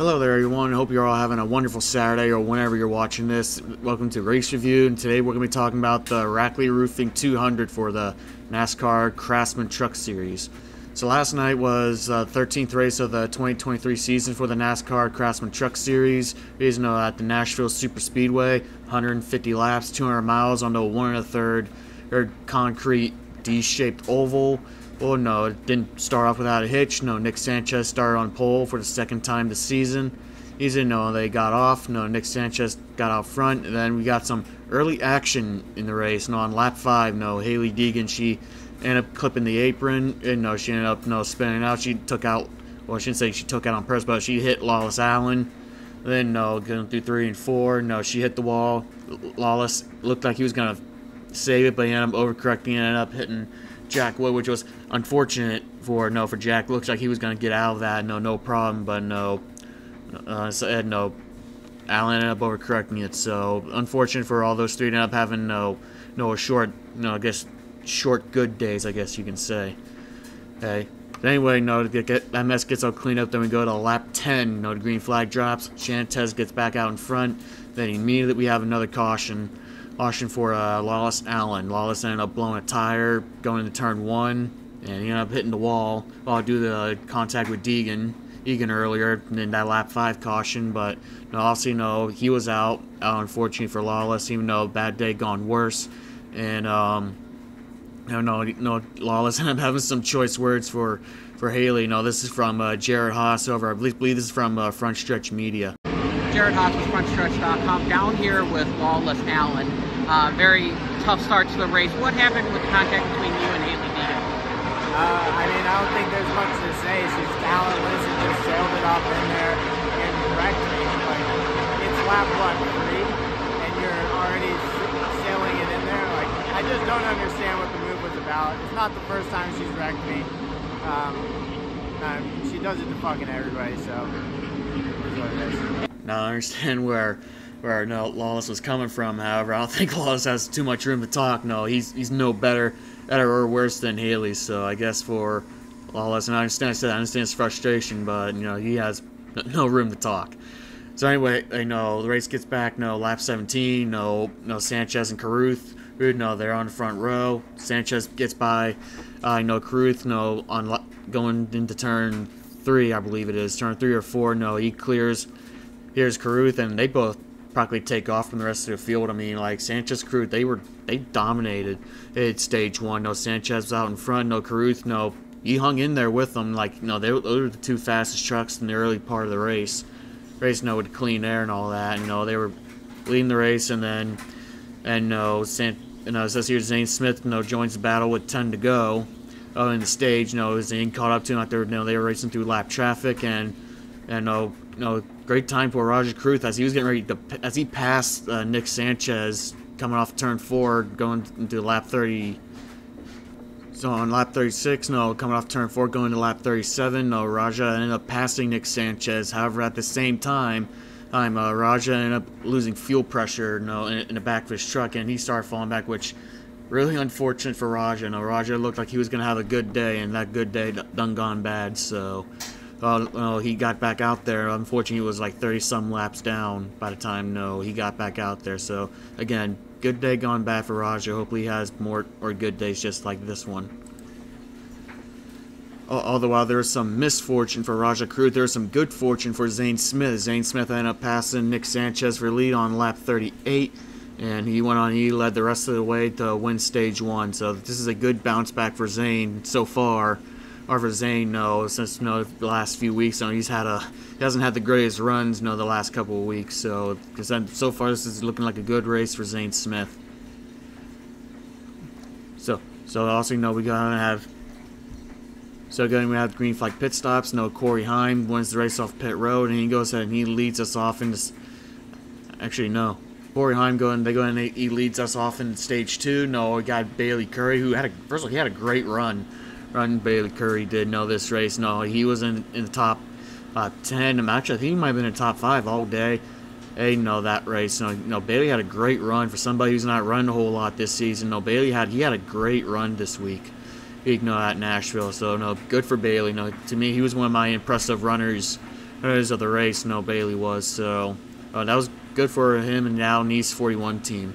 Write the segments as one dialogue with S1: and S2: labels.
S1: Hello there everyone, I hope you're all having a wonderful Saturday or whenever you're watching this. Welcome to Race Review, and today we're going to be talking about the Rackley Roofing 200 for the Nascar Craftsman Truck Series. So last night was the 13th race of the 2023 season for the NASCAR Craftsman Truck Series. It is at the Nashville Super Speedway, 150 laps, 200 miles on the 1 1/3 concrete D-shaped oval. Well, no, it didn't start off without a hitch. No, Nick Sanchez started on pole for the second time this season. He didn't know they got off. No, Nick Sanchez got out front, and then we got some early action in the race. No, on lap 5, Hailie Deegan, she ended up clipping the apron, and she ended up spinning out. She took out, well, I shouldn't say she took out on purpose, but she hit Lawless Allen. Then going through 3 and 4, she hit the wall. Lawless looked like he was gonna save it, but he ended up overcorrecting and ended up hitting Jack Wood, which was unfortunate for Jack. Looks like he was going to get out of that, no problem, but Allen ended up overcorrecting it. So unfortunate for all those three. Ended up having a short, I guess short good days, I guess you can say. Okay. But anyway, that mess gets all cleaned up. Then we go to lap 10. The green flag drops. Sanchez gets back out in front. Then immediately we have another caution for Lawless Allen. Lawless ended up blowing a tire going into turn 1, and he ended up hitting the wall due to the contact with Egan earlier in that lap 5 caution. But also, he was out. Unfortunately for Lawless, even though bad day gone worse. And Lawless ended up having some choice words for Hailie. This is from Jared Haas over. I believe this is from Frontstrech Media.
S2: Jared Haas with Frontstrech.com, down here with Lawless Allen. Very tough start to the race. What happened with the contact between you and Hailie Deegan?
S3: I don't think there's much to say. She's talentless and just sailed it off in there and wrecked me. Like, it's lap, 3, and you're already sailing it in there. Like, I just don't understand what the move was about. It's not the first time she's wrecked me. She does it to fucking everybody, so it's what it is.
S1: Now I understand where Lawless was coming from. However, I don't think Lawless has too much room to talk. No, he's no better or worse than Hailie. So I guess for Lawless, and I understand his frustration, but he has no room to talk. So anyway, the race gets back. Lap 17. Sanchez and Carruth. They're on the front row. Sanchez gets by. Carruth. Going into turn 3, I believe it is turn 3 or 4. He clears. Here's Carruth, and they both practically take off from the rest of the field. I mean, Sanchez, Carruth, they dominated at stage 1. Sanchez was out in front. Carruth, he hung in there with them. Those were the two fastest trucks in the early part of the race. With clean air and all that. They were leading the race, and then it says here Zane Smith, joins the battle with 10 to go. In the stage, Zane caught up to him out there. They were racing through lap traffic, and great time for Roger Carruth as he was getting ready as he passed Nick Sanchez coming off turn 4, going into lap 30. So on lap 36, coming off turn 4, going to lap 37, Raja ended up passing Nick Sanchez. However, at the same time, Raja ended up losing fuel pressure, in the back of his truck, and he started falling back, which really unfortunate for Raja. Raja looked like he was gonna have a good day, and that good day done gone bad. So. He got back out there. Unfortunately, he was like 30-some laps down by the time he got back out there. So, again, good day gone bad for Raja. Hopefully he has more or good days just like this one. Although while there was some misfortune for Raja Carruth, there was some good fortune for Zane Smith. Zane Smith ended up passing Nick Sanchez for lead on lap 38. And he led the rest of the way to win stage 1. So this is a good bounce back for Zane so far. Or for Zane, since the last few weeks, he hasn't had the greatest runs, the last couple of weeks. So so far, this is looking like a good race for Zane Smith. So also, we have green flag pit stops. Corey Heim wins the race off pit road, and he goes ahead and he leads us off into. Actually, no. Corey Heim he leads us off in stage 2. We got Bailey Curry, who had a great run. Bailey Curry did this race. He was in the top 10. Actually, I think he might have been in the top 5 all day. That race. Bailey had a great run for somebody who's not run a whole lot this season. Bailey had a great run this week. At Nashville. So good for Bailey. To me, he was one of my impressive runners of the race. No, Bailey was. So that was good for him and now Nice 41 team.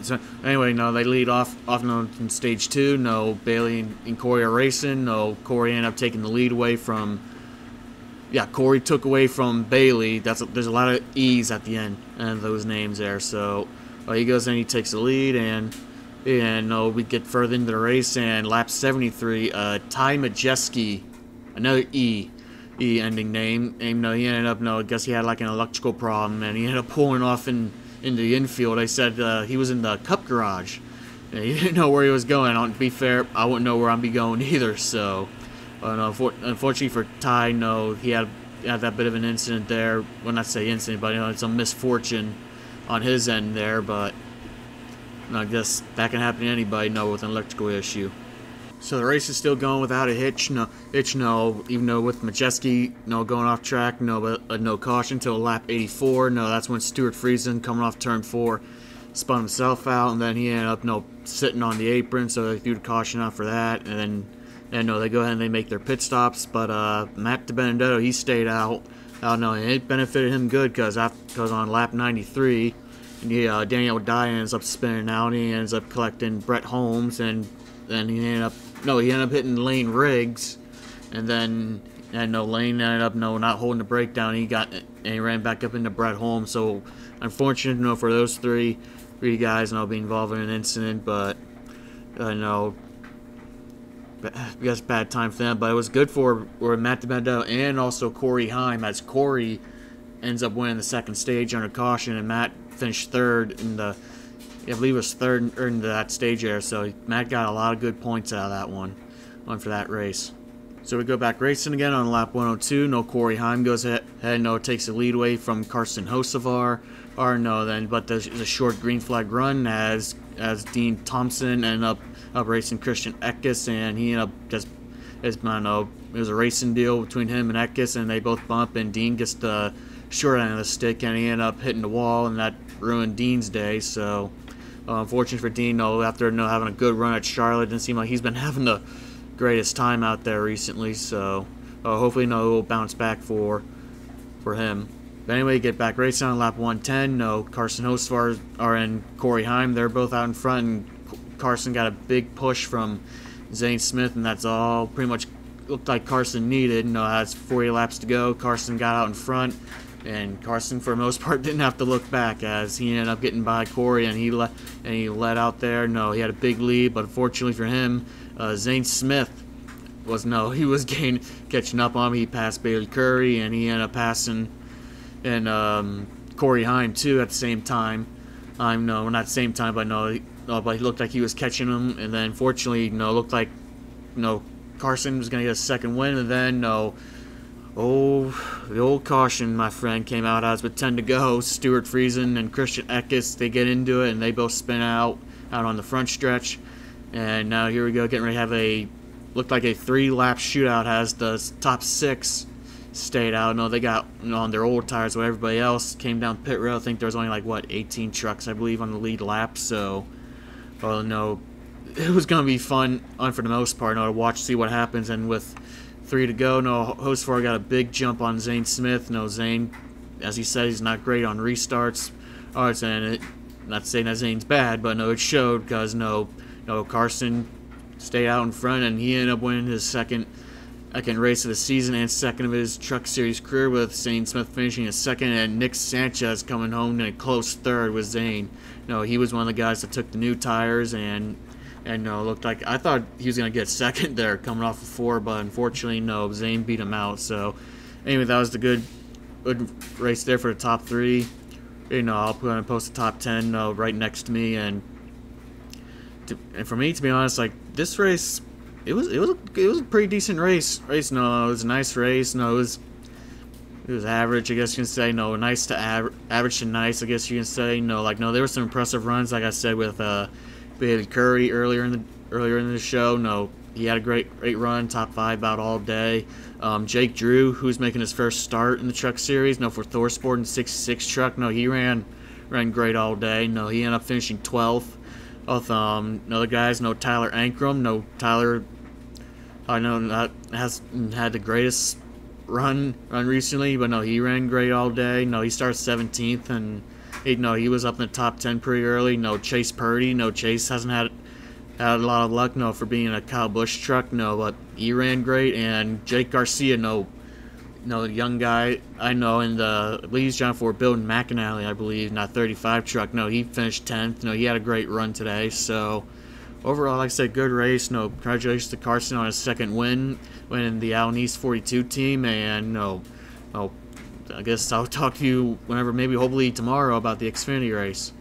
S1: So anyway, no, they lead off in stage 2. No, Bailey and Corey are racing. No, Corey ended up taking the lead away from. Yeah, Corey took away from Bailey. There's a lot of E's at the end and those names there. So he goes and he takes the lead, and we get further into the race, and lap 73, Ty Majeski, another E ending name. And he ended up, I guess he had like an electrical problem, and he ended up pulling off into the infield. They said he was in the Cup garage. He didn't know where he was going. To be fair, I wouldn't know where I'd be going either. So, unfortunately for Ty, he had that bit of an incident there. Well, not say incident, but it's a misfortune on his end there. But I guess that can happen to anybody, with an electrical issue. So the race is still going without a hitch. Even though with Majeski, going off track, but no caution until lap 84. That's when Stuart Friesen, coming off turn 4, spun himself out, and then he ended up sitting on the apron, so they threw the caution out for that. And then they go ahead and they make their pit stops. But Matt DiBenedetto, he stayed out. And it benefited him good because on lap 93, Daniel Dye ends up spinning out, and he ends up collecting Brett Holmes, and then he ended up hitting Lane Riggs, and then Lane ended up not holding the brake down. He ran back up into Brett Holmes. So unfortunate for those three guys being involved in an incident, but I guess bad time for them. But it was good for Matt DiBenedetto and also Corey Heim, as Corey ends up winning the second stage under caution, and Matt finished third in the. I believe it was third into that stage there, so Matt got a lot of good points out of that one for that race. So we go back racing again on lap 102. Corey Heim goes ahead, takes the lead away from Carson Hocevar. But there's a short green flag run as Dean Thompson ended up racing Christian Eckes, and he ended up it was a racing deal between him and Eckes, and they both bump, and Dean gets the short end of the stick, and he ended up hitting the wall, and that ruined Dean's day. So unfortunate for Dean, after having a good run at Charlotte, didn't seem like he's been having the greatest time out there recently. So hopefully he'll bounce back for him. But anyway, get back racing on lap 110. Carson Hocevar and Corey Heim, they're both out in front, and Carson got a big push from Zane Smith, and that's all pretty much looked like Carson needed. Has 40 laps to go. Carson got out in front, and Carson for the most part didn't have to look back, as he ended up getting by Corey, and he led out there. He had a big lead, but unfortunately for him, Zane Smith was catching up on him. He passed Bailey Curry, and he ended up passing Corey Heim too at the same time. Not the same time, but but he looked like he was catching him, and then fortunately, looked like Carson was gonna get a second win, and then the old caution, my friend, came out as with 10 to go. Stuart Friesen and Christian Eckes, they get into it, and they both spin out on the front stretch. And now here we go, getting ready to have looked like a 3-lap shootout, as the top 6 stayed out. They got on their old tires, while everybody else came down pit road. I think there was only 18 trucks, I believe, on the lead lap. So, it was going to be fun for the most part, to watch, see what happens. And with 3 to go, Hocevar got a big jump on Zane Smith. Zane, as he said, he's not great on restarts. Not saying that Zane's bad, but it showed, because Carson stayed out in front, and he ended up winning his second race of the season and second of his Truck Series career, with Zane Smith finishing his second, and Nick Sanchez coming home in a close third with Zane. He was one of the guys that took the new tires, and looked like, I thought he was going to get second there coming off of 4, but unfortunately, Zane beat him out. So anyway, that was the good race there for the top 3. I'll post the top 10 right next to me, and for me, to be honest, this race, it was a pretty decent race. It was a nice race. It was average, I guess you can say. Nice to average to nice, I guess you can say. There were some impressive runs, like I said, with Bailey Curry earlier in the show. He had a great run, top 5 about all day. Jake Drew, who's making his first start in the Truck Series, for Thorsport and 66 truck, he ran great all day. He ended up finishing 12th. With other guys, Tyler Ankrum, Tyler, I know, hasn't had the greatest run recently, but no, he ran great all day. No, he started 17th, and he was up in the top 10 pretty early. No, Chase Purdy. No, Chase hasn't had a lot of luck. No, for being a Kyle Busch truck. No, but he ran great. And Jake Garcia. No, young guy I know in the Lee's John for building McAnally, I believe, not 35 truck. No, he finished 10th. No, he had a great run today. So overall, like I said, good race. No, congratulations to Carson on his second win, winning the Allen East 42 team. And I guess I'll talk to you whenever, maybe hopefully tomorrow, about the Xfinity race.